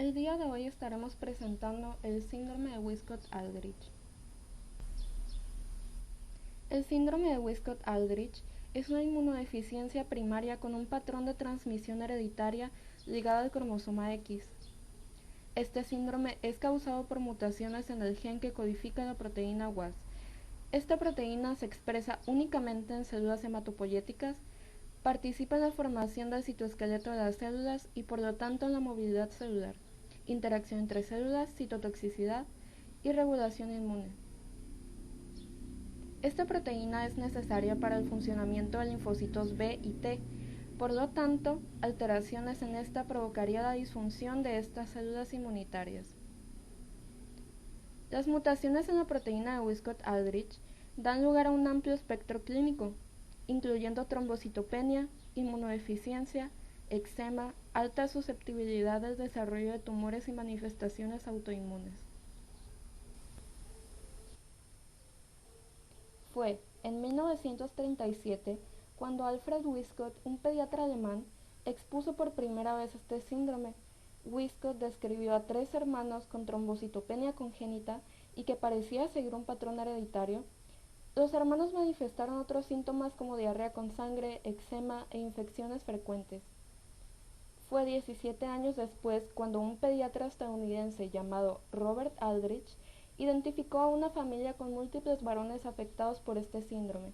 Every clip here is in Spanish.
El día de hoy estaremos presentando el síndrome de Wiskott-Aldrich. El síndrome de Wiskott-Aldrich es una inmunodeficiencia primaria con un patrón de transmisión hereditaria ligado al cromosoma X. Este síndrome es causado por mutaciones en el gen que codifica la proteína WAS. Esta proteína se expresa únicamente en células hematopoyéticas, participa en la formación del citoesqueleto de las células y por lo tanto en la movilidad celular, interacción entre células, citotoxicidad y regulación inmune. Esta proteína es necesaria para el funcionamiento de linfocitos B y T, por lo tanto, alteraciones en esta provocaría la disfunción de estas células inmunitarias. Las mutaciones en la proteína de Wiskott-Aldrich dan lugar a un amplio espectro clínico, incluyendo trombocitopenia, inmunodeficiencia, eczema, alta susceptibilidad al desarrollo de tumores y manifestaciones autoinmunes. Fue en 1937 cuando Alfred Wiskott, un pediatra alemán, expuso por primera vez este síndrome. Wiskott describió a 3 hermanos con trombocitopenia congénita y que parecía seguir un patrón hereditario. Los hermanos manifestaron otros síntomas como diarrea con sangre, eczema e infecciones frecuentes. Fue 17 años después cuando un pediatra estadounidense llamado Robert Aldrich identificó a una familia con múltiples varones afectados por este síndrome.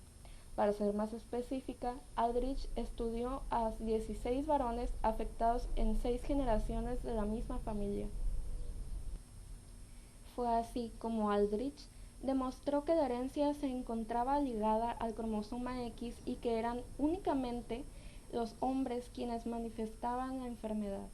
Para ser más específica, Aldrich estudió a 16 varones afectados en 6 generaciones de la misma familia. Fue así como Aldrich demostró que la herencia se encontraba ligada al cromosoma X y que eran únicamente los hombres quienes manifestaban la enfermedad.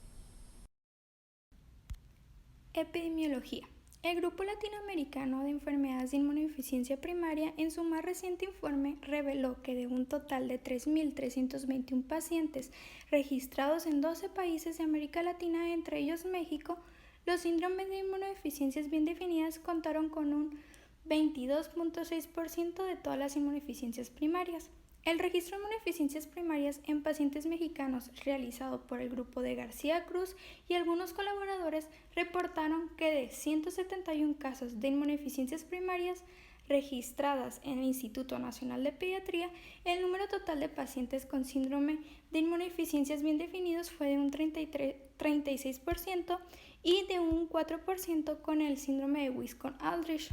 Epidemiología. El Grupo Latinoamericano de Enfermedades de Inmunodeficiencia Primaria en su más reciente informe reveló que de un total de 3.321 pacientes registrados en 12 países de América Latina, entre ellos México, los síndromes de inmunodeficiencias bien definidas contaron con un 22.6% de todas las inmunodeficiencias primarias. El registro de inmunodeficiencias primarias en pacientes mexicanos realizado por el grupo de García Cruz y algunos colaboradores reportaron que de 171 casos de inmunodeficiencias primarias registradas en el Instituto Nacional de Pediatría, el número total de pacientes con síndrome de inmunodeficiencias bien definidos fue de un 36% y de un 4% con el síndrome de Wiskott-Aldrich.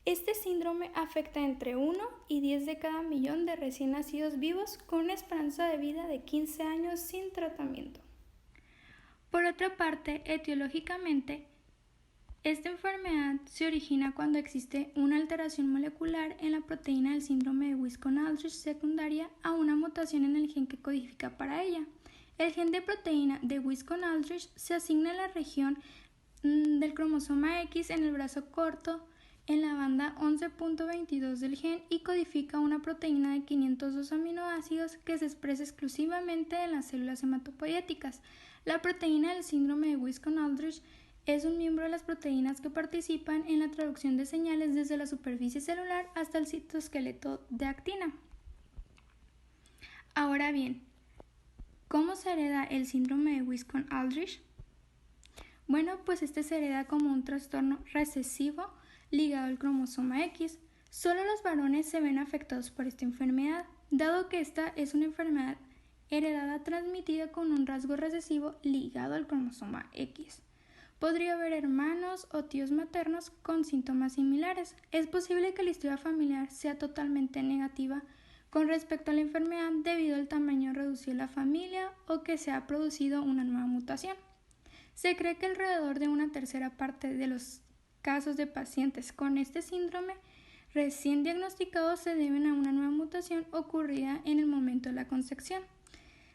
Este síndrome afecta entre 1 y 10 de cada millón de recién nacidos vivos con una esperanza de vida de 15 años sin tratamiento. Por otra parte, etiológicamente, esta enfermedad se origina cuando existe una alteración molecular en la proteína del síndrome de Wiskott-Aldrich secundaria a una mutación en el gen que codifica para ella. El gen de proteína de Wiskott-Aldrich se asigna a la región del cromosoma X en el brazo corto en la banda 11.22 del gen y codifica una proteína de 502 aminoácidos que se expresa exclusivamente en las células hematopoyéticas. La proteína del síndrome de Wiskott-Aldrich es un miembro de las proteínas que participan en la traducción de señales desde la superficie celular hasta el citoesqueleto de actina. Ahora bien, ¿cómo se hereda el síndrome de Wiskott-Aldrich? Bueno, pues este se hereda como un trastorno recesivo ligado al cromosoma X. Solo los varones se ven afectados por esta enfermedad, dado que esta es una enfermedad heredada transmitida con un rasgo recesivo ligado al cromosoma X. Podría haber hermanos o tíos maternos con síntomas similares. Es posible que la historia familiar sea totalmente negativa con respecto a la enfermedad debido al tamaño reducido de la familia o que se ha producido una nueva mutación. Se cree que alrededor de una tercera parte de los casos de pacientes con este síndrome recién diagnosticados se deben a una nueva mutación ocurrida en el momento de la concepción.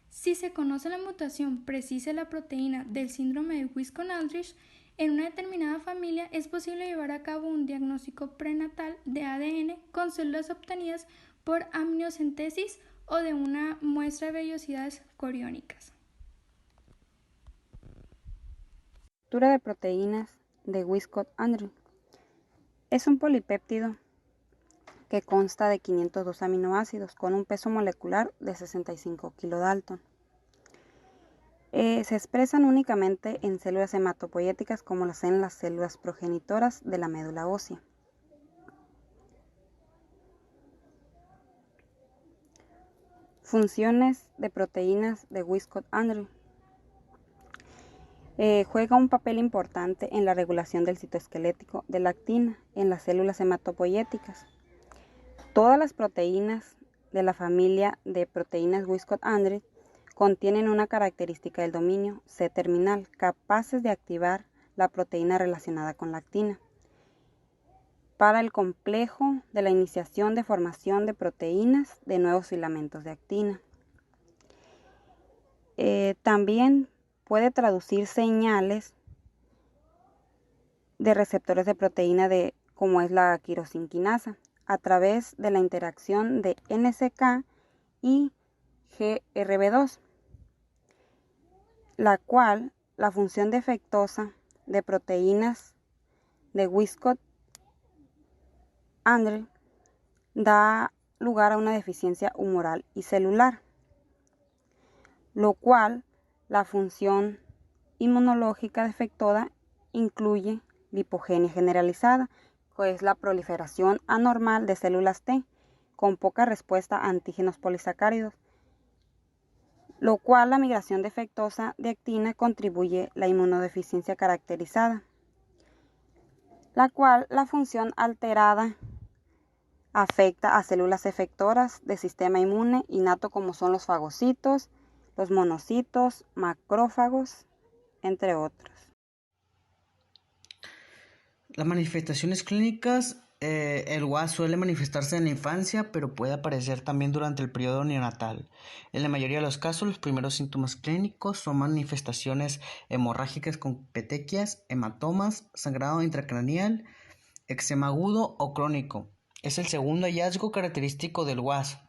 Si se conoce la mutación precisa de la proteína del síndrome de Wiskott-Aldrich en una determinada familia, es posible llevar a cabo un diagnóstico prenatal de ADN con células obtenidas por amniocentesis o de una muestra de vellosidades coriónicas. Estructura de proteínas de Wiskott-Aldrich. Es un polipéptido que consta de 502 aminoácidos con un peso molecular de 65 kilodalton. Se expresan únicamente en células hematopoyéticas como lo hacen las células progenitoras de la médula ósea. Funciones de proteínas de Wiskott-Andrew. Juega un papel importante en la regulación del citoesquelético de la actina en las células hematopoyéticas. Todas las proteínas de la familia de proteínas Wiskott-Andrew contienen una característica del dominio C-terminal capaces de activar la proteína relacionada con la actina para el complejo de la iniciación de formación de proteínas de nuevos filamentos de actina. También puede traducir señales de receptores de proteína como es la quirosinquinasa a través de la interacción de NSK y GRB2, la cual la función defectuosa de proteínas de Wiskott-Andrew da lugar a una deficiencia humoral y celular, lo cual la función inmunológica defectuosa incluye lipogenia generalizada, que es la proliferación anormal de células T con poca respuesta a antígenos polisacáridos, lo cual la migración defectuosa de actina contribuye a la inmunodeficiencia caracterizada, la cual la función alterada afecta a células efectoras del sistema inmune innato como son los fagocitos, los monocitos, macrófagos, entre otros. Las manifestaciones clínicas, el WAS suele manifestarse en la infancia, pero puede aparecer también durante el periodo neonatal. En la mayoría de los casos, los primeros síntomas clínicos son manifestaciones hemorrágicas con petequias, hematomas, sangrado intracraneal, eczema agudo o crónico. Es el segundo hallazgo característico del WAS.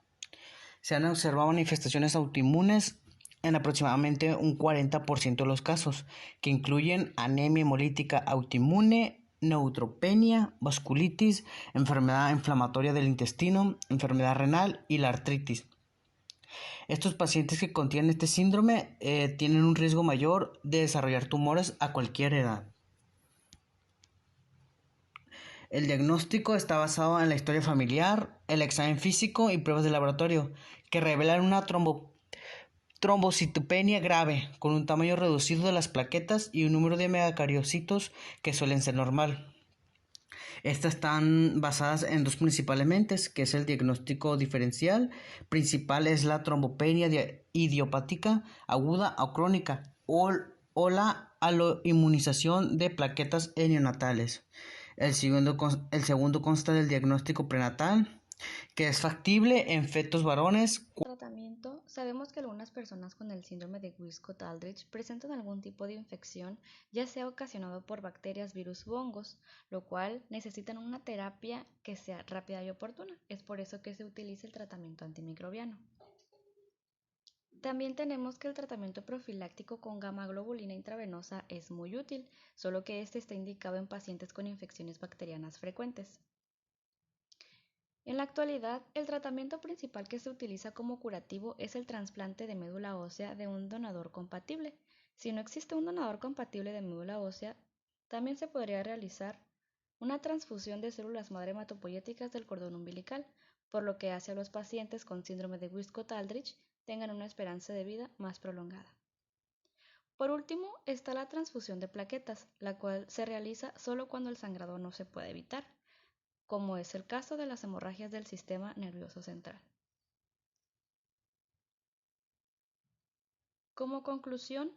Se han observado manifestaciones autoinmunes en aproximadamente un 40% de los casos, que incluyen anemia hemolítica autoinmune, neutropenia, vasculitis, enfermedad inflamatoria del intestino, enfermedad renal y la artritis. Estos pacientes que contienen este síndrome tienen un riesgo mayor de desarrollar tumores a cualquier edad. El diagnóstico está basado en la historia familiar, el examen físico y pruebas de laboratorio, que revelan una trombocitopenia grave, con un tamaño reducido de las plaquetas y un número de megacariocitos que suelen ser normal. Estas están basadas en dos principalmente, que es el diagnóstico diferencial. Principal es la trombopenia idiopática aguda o crónica o la aloinmunización de plaquetas neonatales. El segundo consta del diagnóstico prenatal, que es factible en fetos varones. Tratamiento. Sabemos que algunas personas con el síndrome de Wiskott-Aldrich presentan algún tipo de infección, ya sea ocasionado por bacterias, virus u hongos, lo cual necesitan una terapia que sea rápida y oportuna. Es por eso que se utiliza el tratamiento antimicrobiano. También tenemos que el tratamiento profiláctico con gamma-globulina intravenosa es muy útil, solo que este está indicado en pacientes con infecciones bacterianas frecuentes. En la actualidad, el tratamiento principal que se utiliza como curativo es el trasplante de médula ósea de un donador compatible. Si no existe un donador compatible de médula ósea, también se podría realizar una transfusión de células madre hematopoyéticas del cordón umbilical, por lo que hace a los pacientes con síndrome de Wiskott-Aldrich tengan una esperanza de vida más prolongada. Por último, está la transfusión de plaquetas, la cual se realiza solo cuando el sangrado no se puede evitar, como es el caso de las hemorragias del sistema nervioso central. Como conclusión,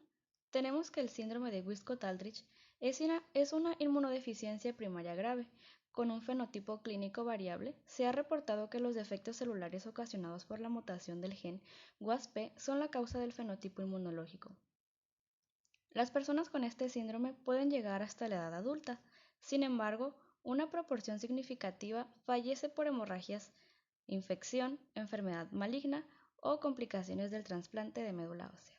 tenemos que el síndrome de Wiskott-Aldrich es una inmunodeficiencia primaria grave, con un fenotipo clínico variable. Se ha reportado que los defectos celulares ocasionados por la mutación del gen WASP son la causa del fenotipo inmunológico. Las personas con este síndrome pueden llegar hasta la edad adulta, sin embargo, una proporción significativa fallece por hemorragias, infección, enfermedad maligna o complicaciones del trasplante de médula ósea.